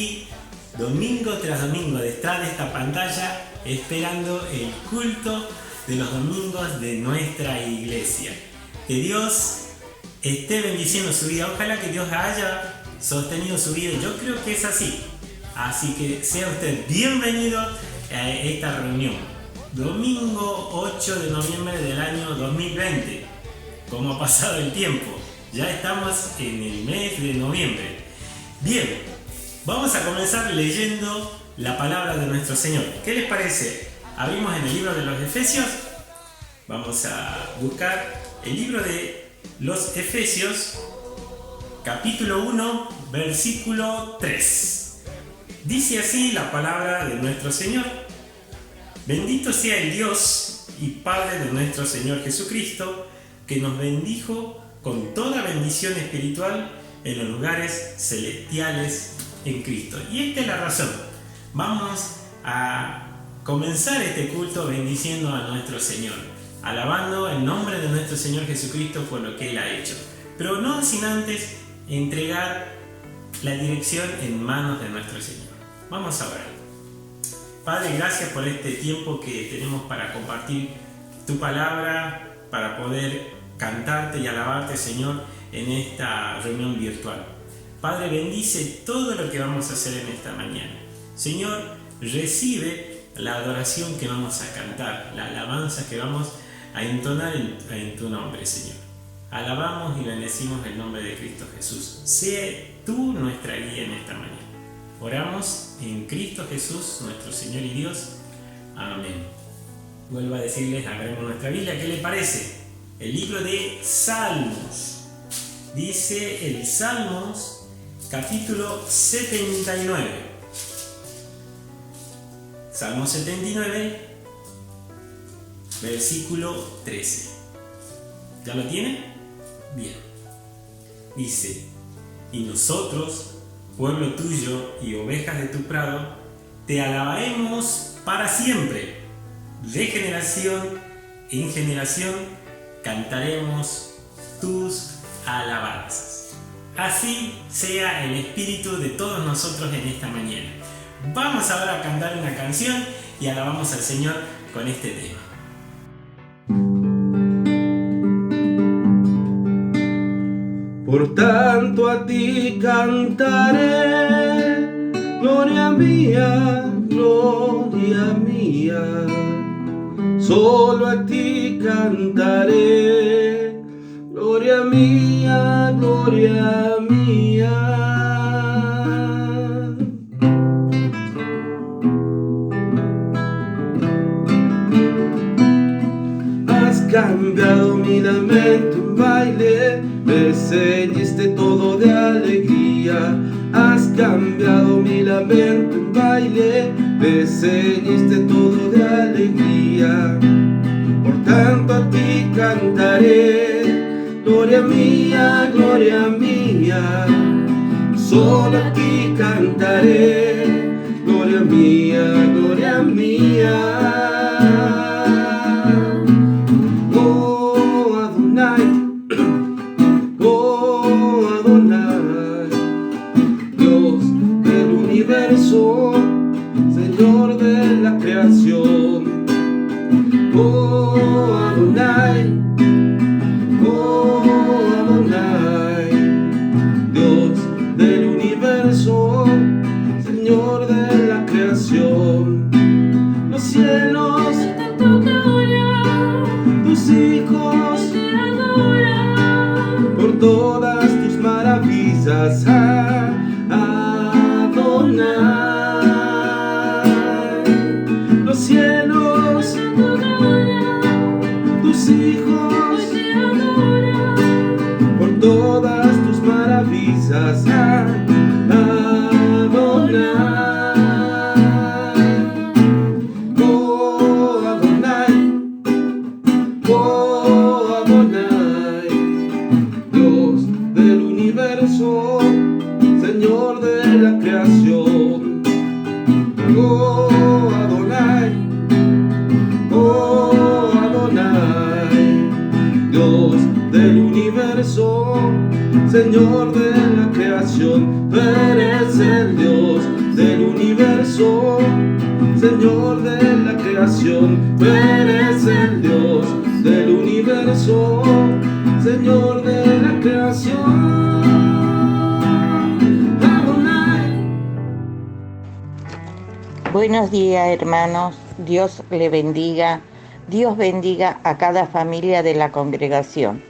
aquí domingo tras domingo detrás de esta pantalla esperando el culto de los domingos de nuestra iglesia. Que Dios esté bendiciendo su vida. Ojalá que Dios haya sostenido su vida. Yo creo que es así. Así que sea usted bienvenido a esta reunión. Domingo 8 de noviembre del año 2020. ¿Cómo ha pasado el tiempo? Ya estamos en el mes de noviembre. Bien, vamos a comenzar leyendo la palabra de nuestro Señor. ¿Qué les parece? Abrimos en el libro de los Efesios. Vamos a buscar el libro de los Efesios, capítulo 1, versículo 3. Dice así la palabra de nuestro Señor. Bendito sea el Dios y Padre de nuestro Señor Jesucristo, que nos bendijo con toda bendición espiritual en los lugares celestiales en Cristo. Y esta es la razón. Vamos a comenzar este culto bendiciendo a nuestro Señor, alabando el nombre de nuestro Señor Jesucristo por lo que Él ha hecho. Pero no sin antes entregar la dirección en manos de nuestro Señor. Vamos a orar. Padre, gracias por este tiempo que tenemos para compartir tu palabra, para poder cantarte y alabarte, Señor, en esta reunión virtual. Padre, bendice todo lo que vamos a hacer en esta mañana. Señor, recibe la adoración que vamos a cantar, la alabanza que vamos a entonar en tu nombre, Señor. Alabamos y bendecimos el nombre de Cristo Jesús. Sé tú nuestra guía en esta mañana. Oramos en Cristo Jesús, nuestro Señor y Dios. Amén. Vuelvo a decirles, abramos nuestra Biblia. ¿Qué les parece? El libro de Salmos. Dice el Salmos, capítulo 79. Salmo 79, versículo 13. ¿Ya lo tiene? Bien. Dice: y nosotros, pueblo tuyo y ovejas de tu prado, te alabaremos para siempre. De generación en generación cantaremos tus alabanzas. Así sea el espíritu de todos nosotros en esta mañana. Vamos ahora a cantar una canción y alabamos al Señor con este tema. Por tanto a ti cantaré, gloria mía, solo a ti cantaré, gloria mía, gloria mía. Has cambiado mi lamento en baile, me ceñiste todo de alegría. Has cambiado mi lamento en baile, me ceñiste todo de alegría. Por tanto a ti cantaré, gloria mía, solo a ti cantaré, gloria mía, gloria mía. Señor de la creación, oh Adonai, Dios del universo, Señor de la creación. Los cielos cantan tu gloria, tus hijos te adoran por todas tus maravillas. Los cielos, tus hijos, te adoran por todas tus maravillas. Adonai, Dios del universo, Señor de la creación. Oh Adonai, Dios del universo, Señor de la creación. Tú eres el Dios Buenos días, hermanos. Dios le bendiga. Dios bendiga a cada familia de la congregación.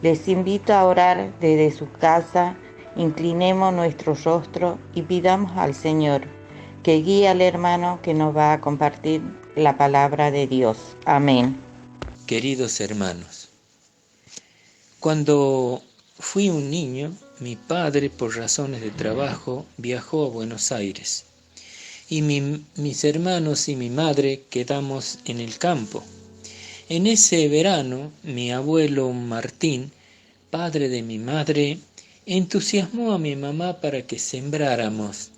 Les invito a orar desde su casa. Inclinemos nuestro rostro y pidamos al Señor que guíe al hermano que nos va a compartir la palabra de Dios. Amén. Queridos hermanos, cuando fui un niño, mi padre, por razones de trabajo, viajó a Buenos Aires. Y mis hermanos y mi madre quedamos en el campo. En ese verano, mi abuelo Martín, padre de mi madre, entusiasmó a mi mamá para que sembráramos.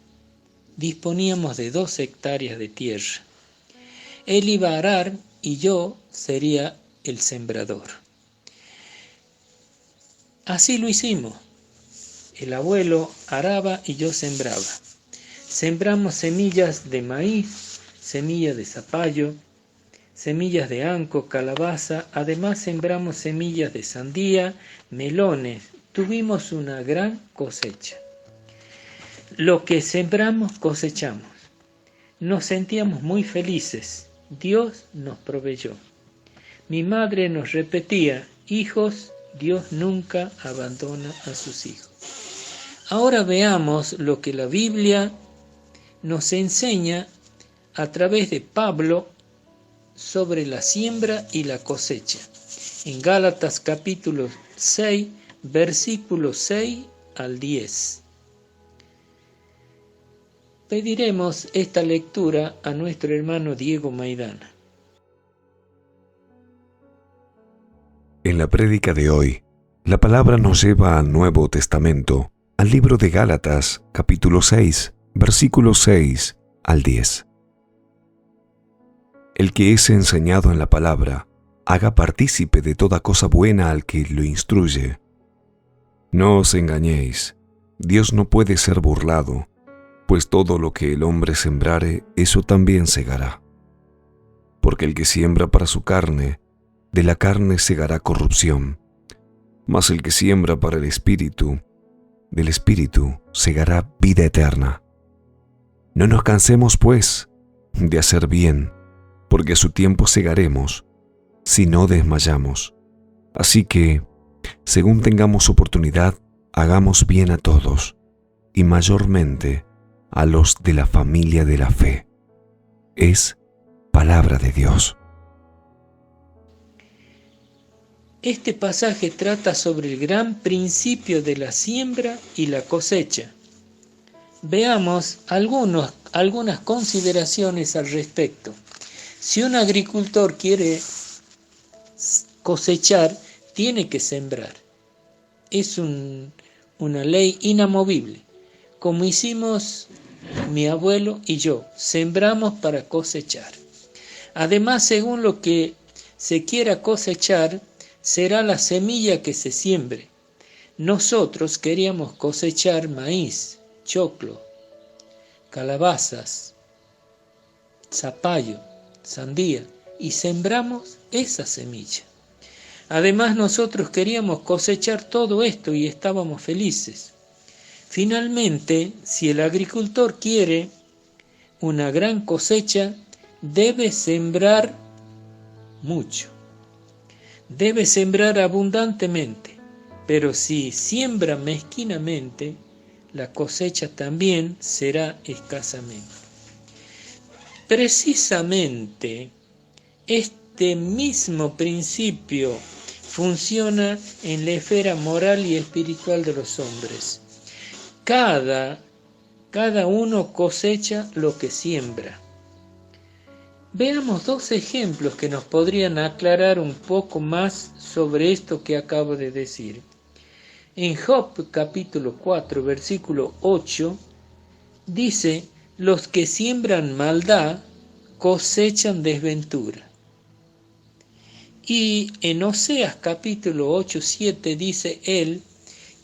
Disponíamos de 2 hectáreas de tierra. Él iba a arar y yo sería el sembrador. Así lo hicimos. El abuelo araba y yo sembraba. Sembramos semillas de maíz, semillas de zapallo, semillas de anco, calabaza. Además sembramos semillas de sandía, melones. Tuvimos una gran cosecha. Lo que sembramos cosechamos. Nos sentíamos muy felices. Dios nos proveyó. Mi madre nos repetía: hijos, Dios nunca abandona a sus hijos. Ahora veamos lo que la Biblia nos enseña a través de Pablo sobre la siembra y la cosecha. En Gálatas capítulo 6, versículos 6 al 10. Pediremos esta lectura a nuestro hermano Diego Maidana. En la prédica de hoy, la palabra nos lleva al Nuevo Testamento, al libro de Gálatas capítulo 6, versículos 6 al 10. El que es enseñado en la palabra, haga partícipe de toda cosa buena al que lo instruye. No os engañéis, Dios no puede ser burlado, pues todo lo que el hombre sembrare, eso también segará. Porque el que siembra para su carne, de la carne segará corrupción, mas el que siembra para el Espíritu, del Espíritu segará vida eterna. No nos cansemos, pues, de hacer bien, porque a su tiempo segaremos, si no desmayamos. Así que, según tengamos oportunidad, hagamos bien a todos, y mayormente a los de la familia de la fe. Es palabra de Dios. Este pasaje trata sobre el gran principio de la siembra y la cosecha. Veamos algunas consideraciones al respecto. Si un agricultor quiere cosechar, tiene que sembrar. Es una ley inamovible. Como hicimos mi abuelo y yo, sembramos para cosechar. Además, según lo que se quiera cosechar, será la semilla que se siembre. Nosotros queríamos cosechar maíz, choclo, calabazas, zapallo, sandía, y sembramos esa semilla. Además, nosotros queríamos cosechar todo esto y estábamos felices. Finalmente, si el agricultor quiere una gran cosecha, debe sembrar mucho. Debe sembrar abundantemente, pero si siembra mezquinamente, la cosecha también será escasamente. Precisamente este mismo principio funciona en la esfera moral y espiritual de los hombres. Cada uno cosecha lo que siembra. Veamos 2 ejemplos que nos podrían aclarar un poco más sobre esto que acabo de decir. En Job capítulo 4, versículo 8, dice: los que siembran maldad cosechan desventura. Y en Oseas capítulo 8, 7 dice él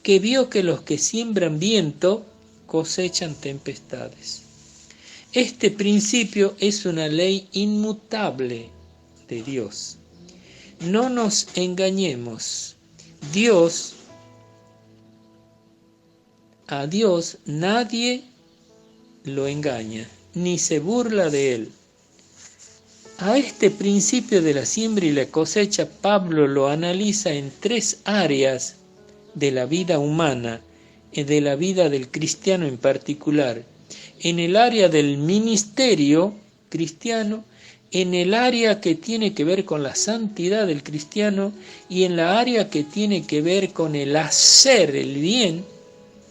que vio que los que siembran viento cosechan tempestades. Este principio es una ley inmutable de Dios. No nos engañemos. A Dios nadie lo engaña. ni se burla de él. A este principio de la siembra y la cosecha, Pablo lo analiza en 3 áreas de la vida humana, de la vida del cristiano en particular. En el área del ministerio cristiano, en el área que tiene que ver con la santidad del cristiano y en la área que tiene que ver con el hacer el bien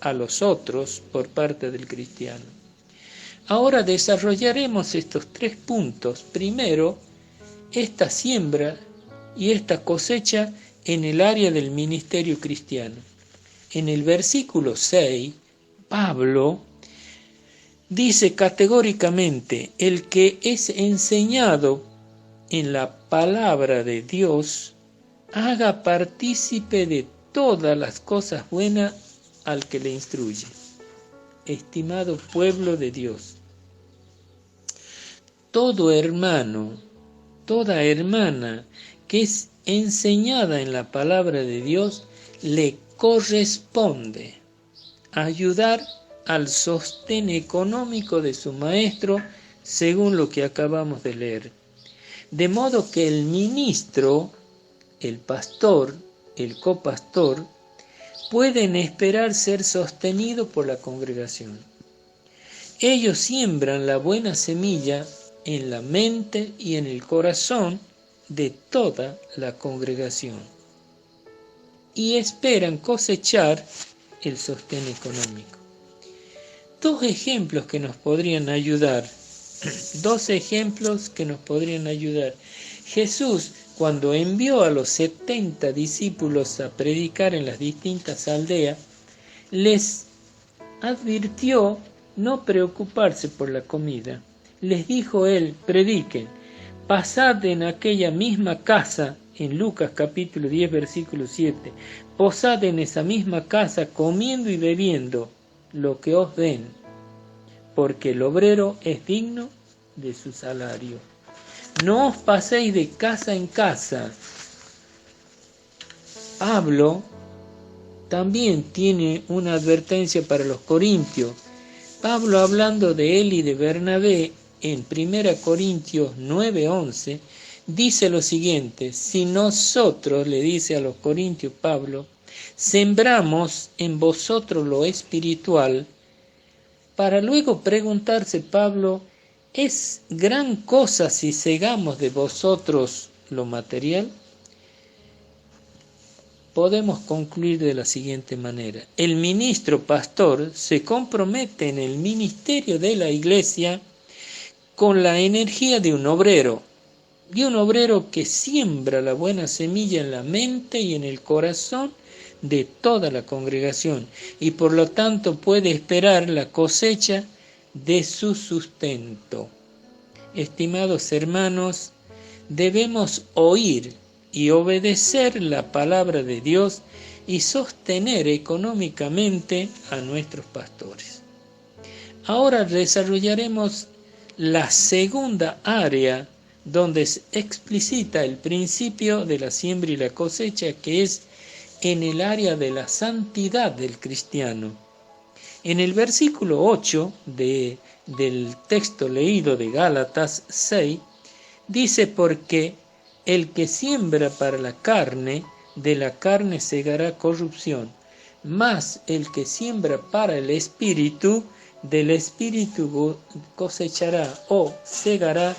a los otros por parte del cristiano. Ahora desarrollaremos estos 3 puntos. Primero, esta siembra y esta cosecha en el área del ministerio cristiano. En el versículo 6, Pablo dice categóricamente: el que es enseñado en la palabra de Dios, haga partícipe de todas las cosas buenas al que le instruye. Estimado pueblo de Dios, todo hermano, toda hermana que es enseñada en la palabra de Dios, le corresponde ayudar al sostén económico de su maestro, según lo que acabamos de leer. De modo que el ministro, el pastor, el copastor, pueden esperar ser sostenido por la congregación. Ellos siembran la buena semilla en la mente y en el corazón de toda la congregación y esperan cosechar el sostén económico. 2 ejemplos que nos podrían ayudar. 2 ejemplos que nos podrían ayudar. Jesús, cuando envió a los 70 discípulos a predicar en las distintas aldeas, les advirtió no preocuparse por la comida. Les dijo él: prediquen, pasad en aquella misma casa, en Lucas capítulo 10, versículo 7, posad en esa misma casa comiendo y bebiendo lo que os den, porque el obrero es digno de su salario. No os paséis de casa en casa. Pablo también tiene una advertencia para los corintios. Pablo, hablando de él y de Bernabé, en 1 Corintios 9:11, dice lo siguiente: si nosotros, le dice a los corintios Pablo, sembramos en vosotros lo espiritual, para luego preguntarse Pablo: ¿es gran cosa si segamos de vosotros lo material? Podemos concluir de la siguiente manera: el ministro pastor se compromete en el ministerio de la iglesia con la energía de un obrero que siembra la buena semilla en la mente y en el corazón de toda la congregación, y por lo tanto puede esperar la cosecha de su sustento. Estimados hermanos, debemos oír y obedecer la palabra de Dios y sostener económicamente a nuestros pastores. Ahora desarrollaremos la segunda área donde se explicita el principio de la siembra y la cosecha, que es en el área de la santidad del cristiano. En el versículo 8 del texto leído de Gálatas 6, dice: porque el que siembra para la carne, de la carne segará corrupción, mas el que siembra para el espíritu, del espíritu cosechará o segará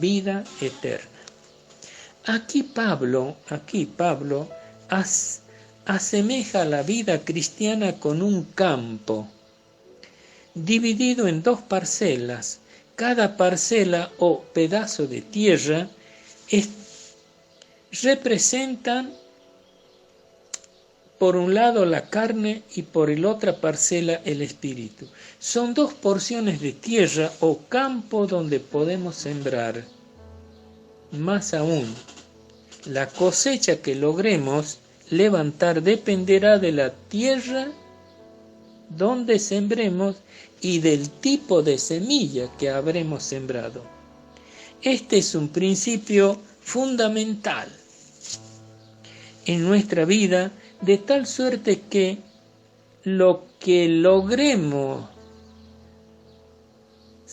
vida eterna. Aquí Pablo asemeja la vida cristiana con un campo dividido en 2 parcelas. Cada parcela o pedazo de tierra representan por un lado la carne y por el otra parcela el espíritu. Son 2 porciones de tierra o campo donde podemos sembrar. Más aún, la cosecha que logremos levantar dependerá de la tierra donde sembremos y del tipo de semilla que habremos sembrado. Este es un principio fundamental en nuestra vida, de tal suerte que lo que logremos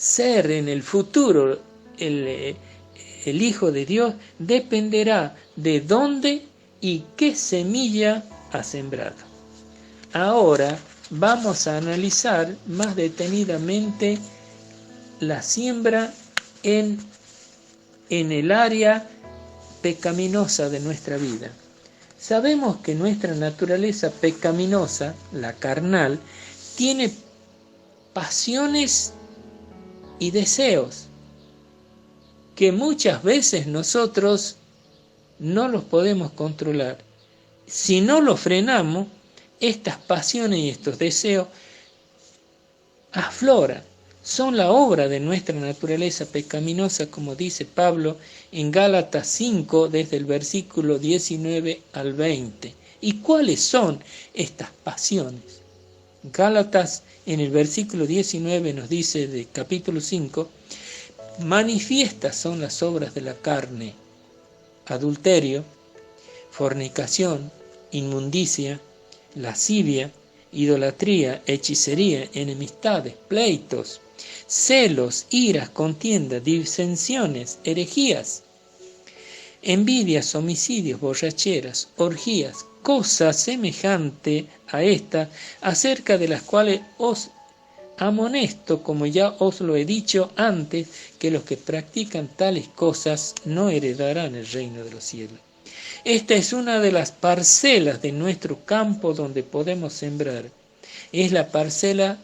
ser en el futuro el Hijo de Dios dependerá de dónde y qué semilla ha sembrado. Ahora vamos a analizar más detenidamente la siembra en el área pecaminosa de nuestra vida. Sabemos que nuestra naturaleza pecaminosa, la carnal, tiene pasiones y deseos que muchas veces nosotros no los podemos controlar. Si no los frenamos, estas pasiones y estos deseos afloran. Son la obra de nuestra naturaleza pecaminosa, como dice Pablo en Gálatas 5, desde el versículo 19 al 20. ¿Y cuáles son estas pasiones? Gálatas en el versículo 19 nos dice de capítulo 5, manifiestas son las obras de la carne: adulterio, fornicación, inmundicia, lascivia, idolatría, hechicería, enemistades, pleitos, celos, iras, contiendas, disensiones, herejías, envidias, homicidios, borracheras, orgías, cosas semejantes a estas, acerca de las cuales os amonesto, como ya os lo he dicho antes, que los que practican tales cosas no heredarán el reino de los cielos. Esta es una de las parcelas de nuestro campo donde podemos sembrar. Es la parcela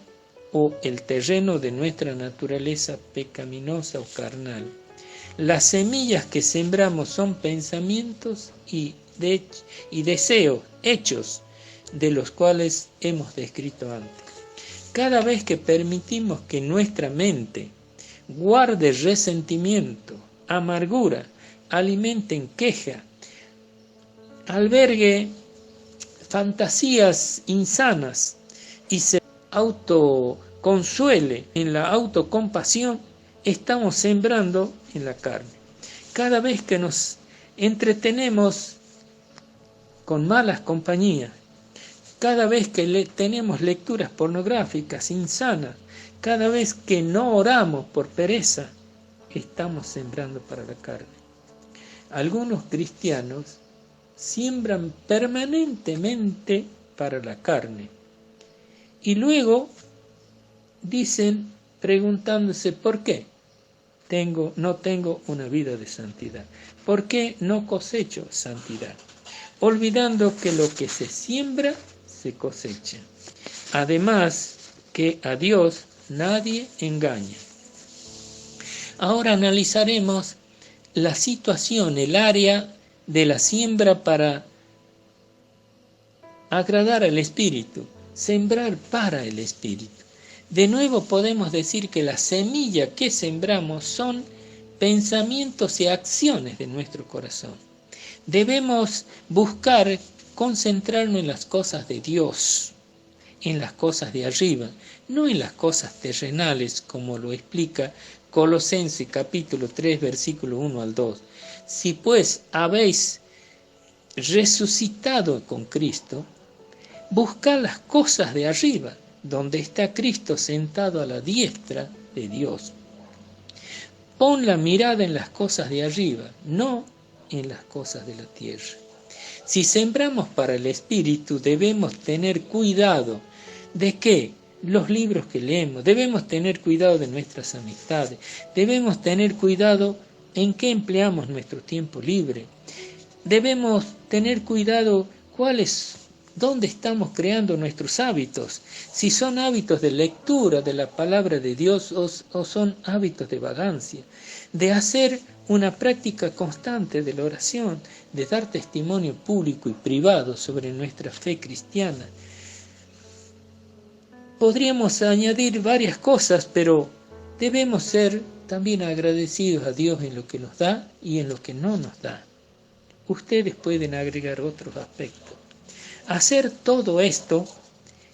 o el terreno de nuestra naturaleza pecaminosa o carnal. Las semillas que sembramos son pensamientos y deseos, hechos, de los cuales hemos descrito antes. Cada vez que permitimos que nuestra mente guarde resentimiento, amargura, alimenten queja, albergue fantasías insanas y se autoconsuele en la autocompasión, estamos sembrando en la carne. Cada vez que nos entretenemos con malas compañías, cada vez que tenemos lecturas pornográficas insanas, cada vez que no oramos por pereza, estamos sembrando para la carne. Algunos cristianos siembran permanentemente para la carne y luego dicen, preguntándose por qué no tengo una vida de santidad, por qué no cosecho santidad, olvidando que lo que se siembra se cosecha. Además que a Dios nadie engaña. Ahora analizaremos la situación, el área de la siembra para agradar al Espíritu, sembrar para el Espíritu. De nuevo podemos decir que la semilla que sembramos son pensamientos y acciones de nuestro corazón. Debemos buscar concentrarnos en las cosas de Dios, en las cosas de arriba, no en las cosas terrenales, como lo explica Colosenses capítulo 3, versículo 1 al 2. Si pues habéis resucitado con Cristo, buscad las cosas de arriba, donde está Cristo sentado a la diestra de Dios. Pon la mirada en las cosas de arriba, no en las cosas de la tierra. Si sembramos para el Espíritu, debemos tener cuidado de que los libros que leemos, debemos tener cuidado de nuestras amistades, debemos tener cuidado en qué empleamos nuestro tiempo libre, debemos tener cuidado dónde estamos creando nuestros hábitos, si son hábitos de lectura de la palabra de Dios o son hábitos de vagancia, de hacer una práctica constante de la oración, de dar testimonio público y privado sobre nuestra fe cristiana. Podríamos añadir varias cosas, pero debemos ser también agradecidos a Dios en lo que nos da y en lo que no nos da. Ustedes pueden agregar otros aspectos. Hacer todo esto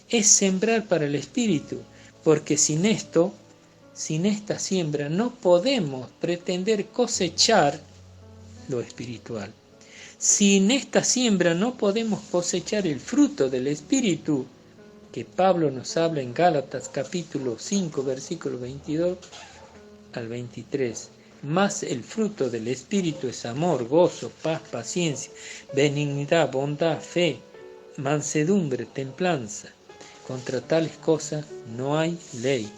es sembrar para el Espíritu, porque sin esta siembra, no podemos pretender cosechar lo espiritual. Sin esta siembra no podemos cosechar el fruto del Espíritu, que Pablo nos habla en Gálatas capítulo 5, versículo 22, al 23. Mas el fruto del Espíritu es amor, gozo, paz, paciencia, benignidad, bondad, fe, mansedumbre, templanza. Contra tales cosas no hay ley.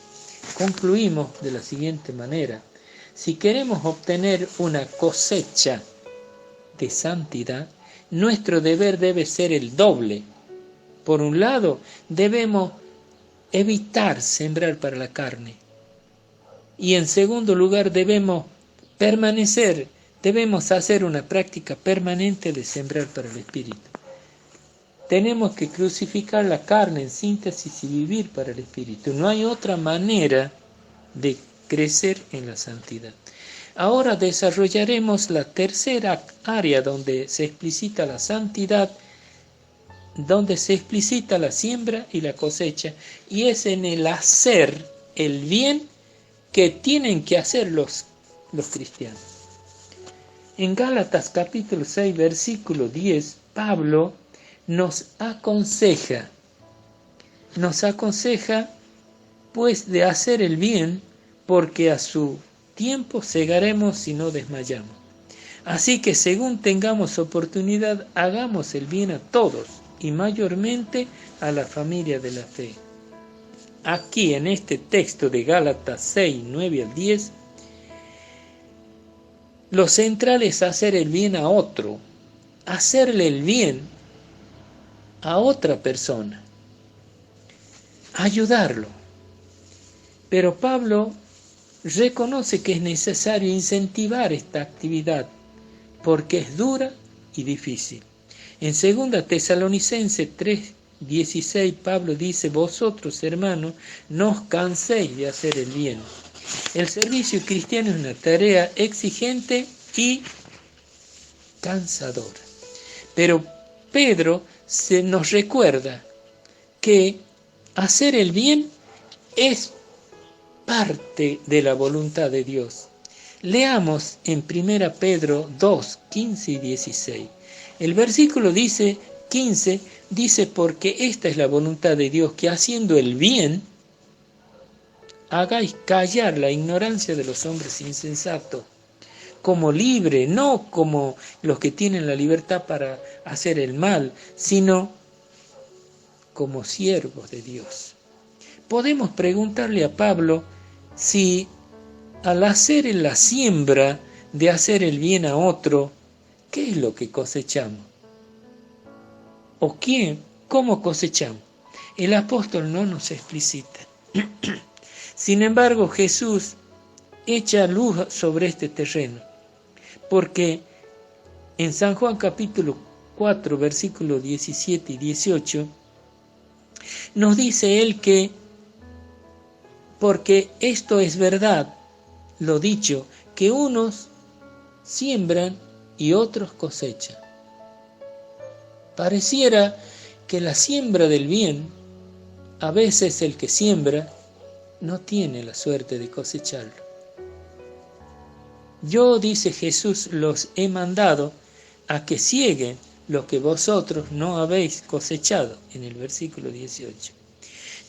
Concluimos de la siguiente manera. Si queremos obtener una cosecha de santidad, nuestro deber debe ser el doble. Por un lado, debemos evitar sembrar para la carne. Y en segundo lugar, debemos hacer una práctica permanente de sembrar para el Espíritu. Tenemos que crucificar la carne en síntesis y vivir para el Espíritu. No hay otra manera de crecer en la santidad. Ahora desarrollaremos la tercera área donde se explicita la santidad, donde se explicita la siembra y la cosecha, y es en el hacer el bien que tienen que hacer los cristianos. En Gálatas capítulo 6, versículo 10, Pablo nos aconseja pues de hacer el bien, porque a su tiempo segaremos si no desmayamos. Así que según tengamos oportunidad, hagamos el bien a todos, y mayormente a la familia de la fe. Aquí en este texto de Gálatas 6, 9 al 10, lo central es hacer el bien a otro, hacerle el bien a otra persona, ayudarlo. Pero Pablo reconoce que es necesario incentivar esta actividad porque es dura y difícil. En 2 Tesalonicenses 3:16 Pablo dice: vosotros, hermanos, no os canséis de hacer el bien. El servicio cristiano es una tarea exigente y cansadora. Pero Pedro nos recuerda que hacer el bien es parte de la voluntad de Dios. Leamos en 1 Pedro 2, 15 y 16. El versículo 15 dice: porque esta es la voluntad de Dios, que haciendo el bien hagáis callar la ignorancia de los hombres insensatos, como libre, no como los que tienen la libertad para hacer el mal, sino como siervos de Dios. Podemos preguntarle a Pablo si al hacer en la siembra de hacer el bien a otro, ¿qué es lo que cosechamos? ¿O cómo cosechamos? El apóstol no nos explicita. Sin embargo, Jesús echa luz sobre este terreno, porque en San Juan capítulo 4, versículos 17 y 18, nos dice él que, porque esto es verdad, lo dicho, que unos siembran y otros cosechan. Pareciera que la siembra del bien, a veces el que siembra no tiene la suerte de cosecharlo. Yo, dice Jesús, los he mandado a que sieguen lo que vosotros no habéis cosechado, en el versículo 18.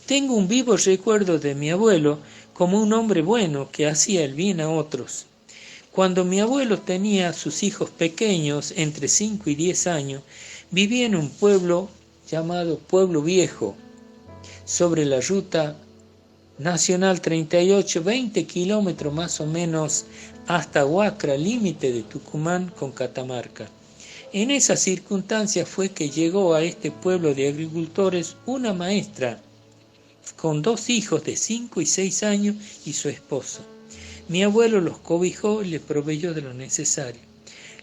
Tengo un vivo recuerdo de mi abuelo como un hombre bueno que hacía el bien a otros. Cuando mi abuelo tenía a sus hijos pequeños, entre 5 y 10 años, vivía en un pueblo llamado Pueblo Viejo, sobre la ruta Nacional 38, 20 kilómetros más o menos hasta Huacra, límite de Tucumán con Catamarca. En esa circunstancia fue que llegó a este pueblo de agricultores una maestra con 2 hijos de 5 y 6 años y su esposo. Mi abuelo los cobijó y les proveyó de lo necesario.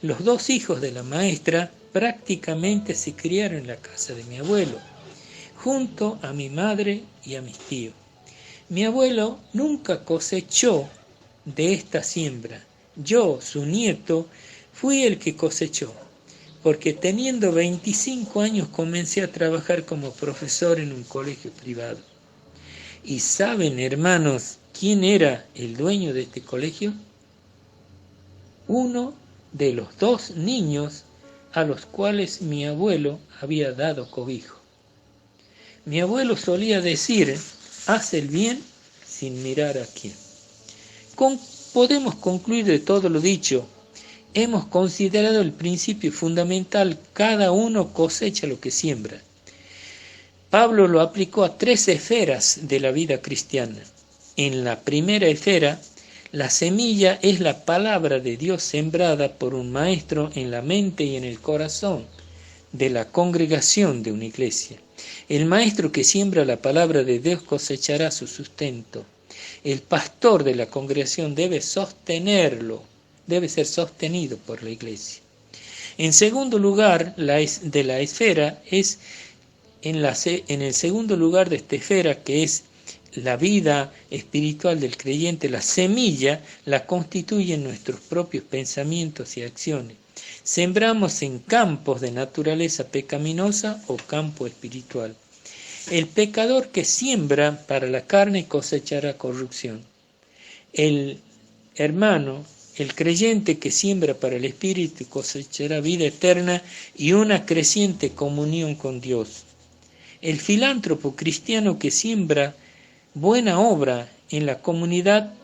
Los 2 hijos de la maestra prácticamente se criaron en la casa de mi abuelo, junto a mi madre y a mis tíos. Mi abuelo nunca cosechó de esta siembra. Yo, su nieto, fui el que cosechó, porque teniendo 25 años comencé a trabajar como profesor en un colegio privado. ¿Y saben, hermanos, quién era el dueño de este colegio? Uno de los 2 niños a los cuales mi abuelo había dado cobijo. Mi abuelo solía decir: haz el bien sin mirar a quién. Podemos concluir de todo lo dicho. Hemos considerado el principio fundamental: cada uno cosecha lo que siembra. Pablo lo aplicó a 3 esferas de la vida cristiana. En la primera esfera, la semilla es la palabra de Dios sembrada por un maestro en la mente y en el corazón de la congregación de una iglesia. El maestro que siembra la palabra de Dios cosechará su sustento. El pastor de la congregación debe sostenerlo, debe ser sostenido por la iglesia. En segundo lugar, de la esfera es en el segundo lugar de esta esfera, que es la vida espiritual del creyente, la semilla la constituyen nuestros propios pensamientos y acciones. Sembramos en campos de naturaleza pecaminosa o campo espiritual. El pecador que siembra para la carne cosechará corrupción. El creyente que siembra para el espíritu cosechará vida eterna y una creciente comunión con Dios. El filántropo cristiano que siembra buena obra en la comunidad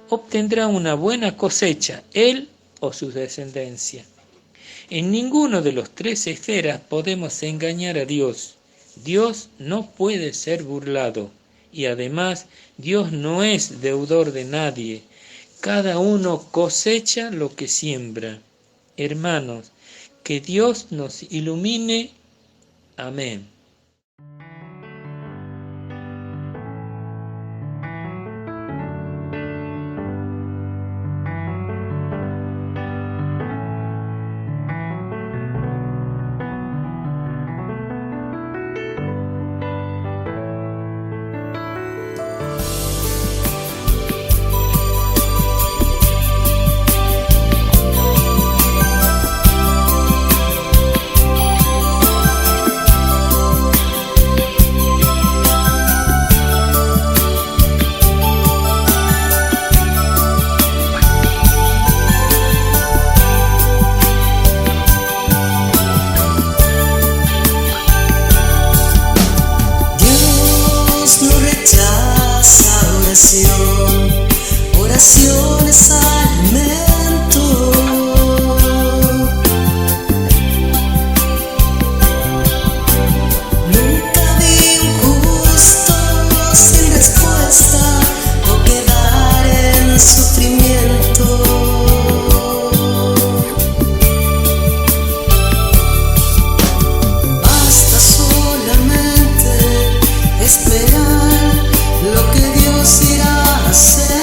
obtendrá una buena cosecha, él o su descendencia. En ninguno de los 3 esferas podemos engañar a Dios. Dios no puede ser burlado y además Dios no es deudor de nadie. Cada uno cosecha lo que siembra. Hermanos, que Dios nos ilumine. Amén. Oraciones alimento. Nunca vi un justo sin respuesta o quedar en sufrimiento. Basta solamente esperar lo que Dios irá a hacer.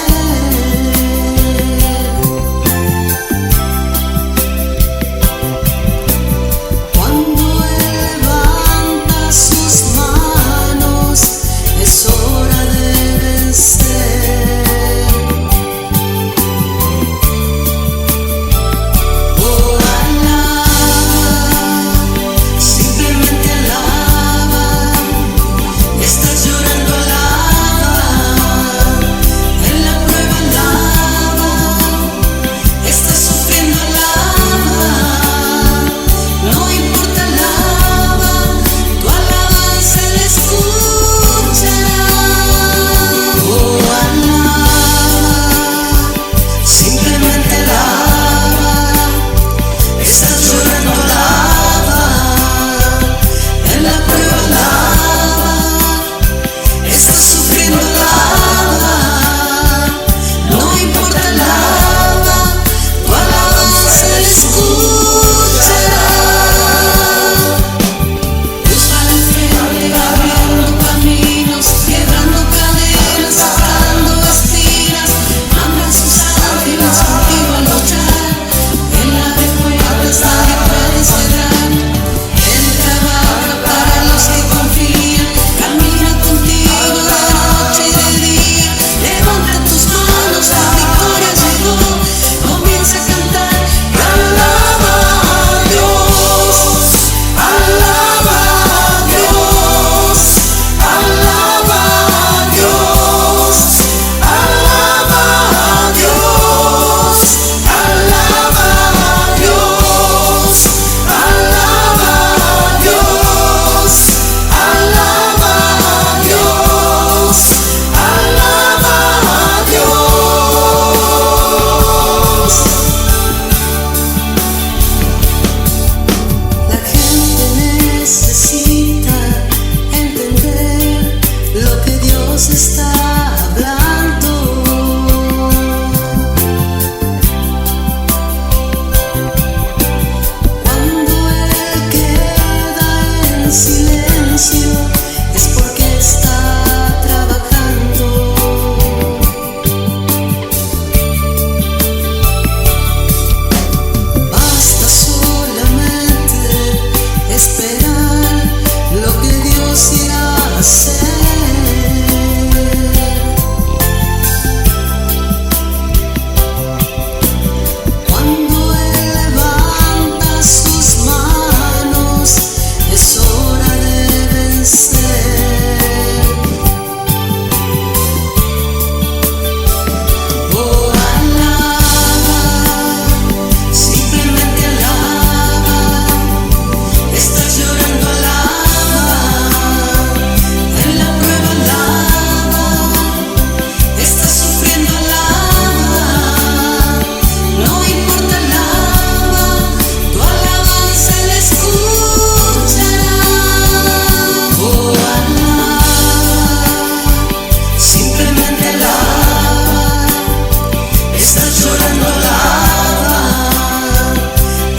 Estás llorando, alaba.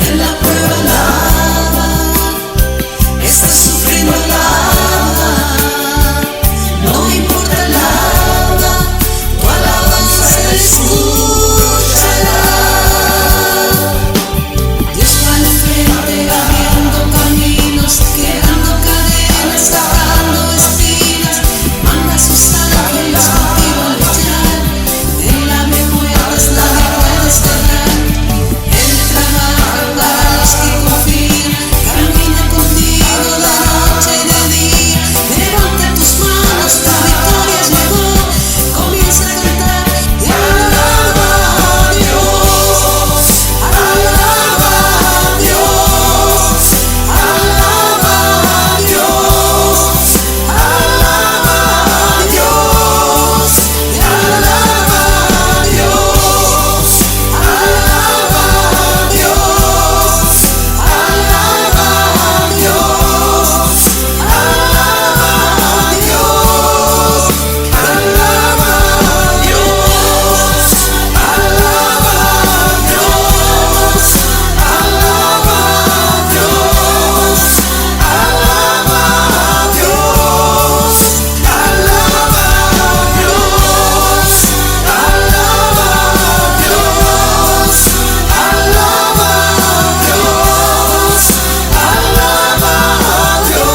En la prueba, alaba. Estás sufriendo, alaba. No importa, alaba. Tu alabanza se escuchará. Dios va al frente, abriendo caminos, quebrando cadenas, sacando espinas. Manda sus ángeles contigo a luchar. En la puertas nadie puede cerrar. Él trabaja para los que confían. Camina contigo de noche y de día. Levanta tus manos, tu victoria es mejor. Comienza a cantar y alaba a Dios. Alaba a Dios. Alaba a Dios. Alaba a Dios. Y alaba a Dios. Alaba a Dios. Alaba a Dios. Alaba a Dios. Alaba a Dios. Alaba a Dios. Alaba a Dios. Alaba a Dios. Alaba a Dios. Alaba a Dios. Alaba a Dios. Alaba a Dios.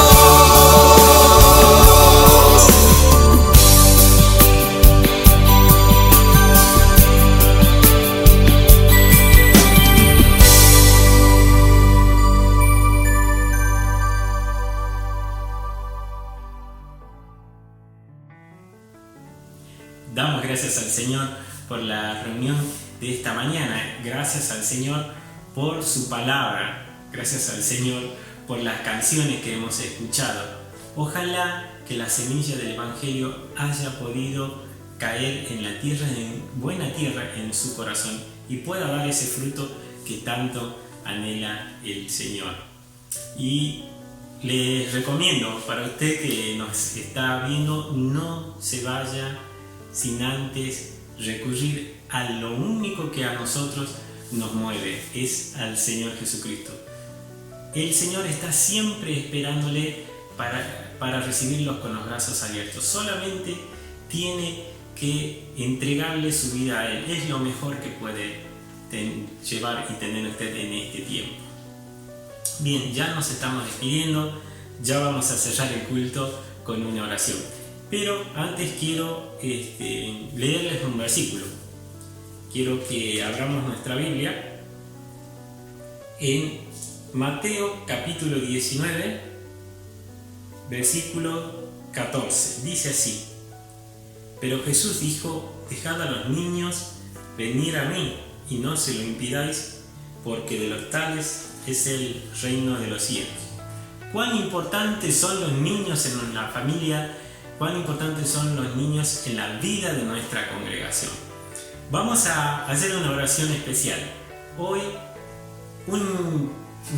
Damos gracias al Señor por la reunión de esta mañana. Gracias al Señor por su palabra. Gracias al Señor por las canciones que hemos escuchado. Ojalá que la semilla del Evangelio haya podido caer en la tierra, en buena tierra en su corazón, y pueda dar ese fruto que tanto anhela el Señor. Y les recomiendo, para usted que nos está viendo, no se vaya sin antes recurrir a lo único que a nosotros nos mueve, es al Señor Jesucristo. El Señor está siempre esperándole para recibirlos con los brazos abiertos. Solamente tiene que entregarle su vida a Él. Es lo mejor que puede llevar y tener usted en este tiempo. Bien, ya nos estamos despidiendo, ya vamos a cerrar el culto con una oración. Pero antes quiero leerles un versículo. Quiero que abramos nuestra Biblia en Mateo capítulo 19, versículo 14. Dice así: Pero Jesús dijo: Dejad a los niños venir a mí, y no se lo impidáis, porque de los tales es el reino de los cielos. Cuán importantes son los niños en la familia, cuán importantes son los niños en la vida de nuestra congregación. Vamos a hacer una oración especial. Hoy un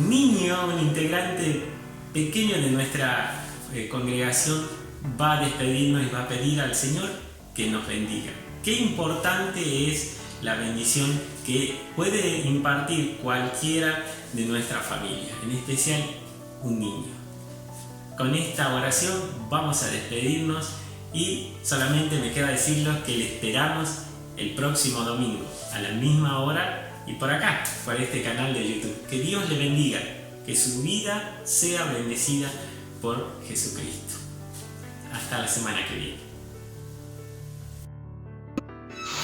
niño, un integrante pequeño de nuestra congregación va a despedirnos y va a pedir al Señor que nos bendiga. Qué importante es la bendición que puede impartir cualquiera de nuestra familia, en especial un niño. Con esta oración vamos a despedirnos y solamente me queda decirles que le esperamos el próximo domingo a la misma hora y por acá, por este canal de YouTube. Que Dios le bendiga, que su vida sea bendecida por Jesucristo. Hasta la semana que viene.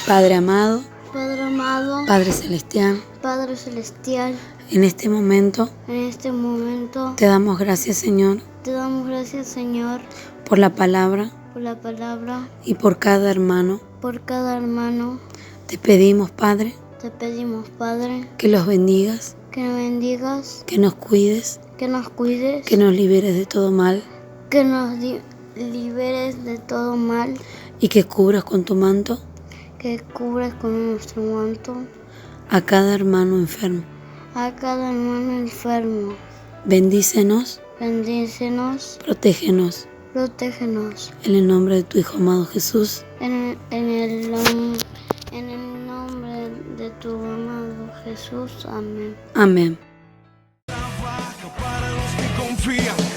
Padre amado, Padre amado, Padre celestial, Padre celestial, en este momento en este momento te damos gracias, Señor, te damos gracias, Señor, por la palabra por la palabra, y por cada hermano. por cada hermano. Te pedimos, Padre, Te pedimos, Padre, que los bendigas, que nos bendigas, que nos cuides, que nos cuides, que nos liberes de todo mal que nos liberes de todo mal, y que cubras con tu manto que cubras con nuestro manto a cada hermano enfermo. a cada hermano enfermo. Bendícenos, Bendícenos, protégenos, protégenos. en el nombre de tu Hijo amado Jesús. En el nombre de tu amado Jesús. Amén. Amén. Para los que confían.